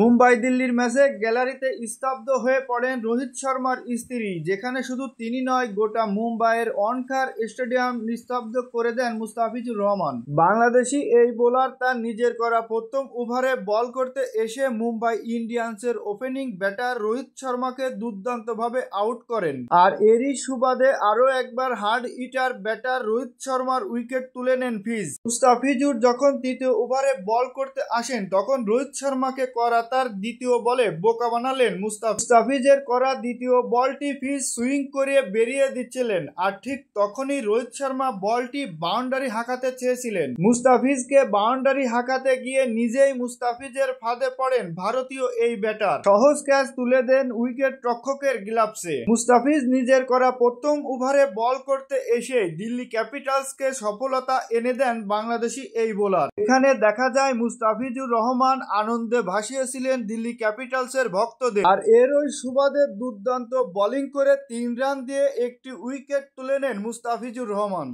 মুম্বাই দিল্লির ম্যাচে গ্যালারিতে স্তব্ধ হয়ে পড়েন রোহিত শর্মার স্ত্রী, যেখানে শুধু তিনি নয় গোটা মুম্বাইয়ের ওয়ানখার স্টেডিয়াম নিস্তব্ধ করে দেন মুস্তাফিজুর রহমান। বাংলাদেশি এই বোলার তার নিজের করা প্রথম ওভারে বল করতে এসে মুম্বাই ইন্ডিয়ান্সের ওপেনিং ব্যাটার রোহিত শর্মাকে দুর্দান্তভাবে আউট করেন। আর এরই সুবাদে আরও একবার হার্ড হিটার ব্যাটার রোহিত শর্মার উইকেট তুলে নেন ফিজ। মুস্তাফিজুর যখন তৃতীয় ওভারে বল করতে আসেন তখন রোহিত শর্মাকে করা তার দ্বিতীয় বলে বোকা বানালেন মুস্তাফিজের করা দ্বিতীয় বলটি ফিজ সুইং করে বেরিয়ে দিচ্ছিলেন, আর ঠিক তখনই রোহিত শর্মা বলটি বাউন্ডারি হাঁকাতে চেয়েছিলেন। মুস্তাফিজকে বাউন্ডারি হাঁকাতে গিয়ে নিজেই মুস্তাফিজের ফাঁদে পড়েন ভারতীয় এই ব্যাটার। সহজ ক্যাচ তুলে দেন উইকেট রক্ষকের গ্লাভসে। মুস্তাফিজ নিজের করা প্রথম ওভারে বল করতে এসে দিল্লি ক্যাপিটালসকে সফলতা এনে দেন বাংলাদেশি এই বোলার। এখানে দেখা যায় মুস্তাফিজুর রহমান আনন্দে ভাসিয়েছিলেন দিল্লি ক্যাপিটালসের ভক্তদের, আর এরই সুবাদে দুর্দান্ত বোলিং করে 3 রান দিয়ে একটি উইকেট তুলে নেন মুস্তাফিজুর রহমান।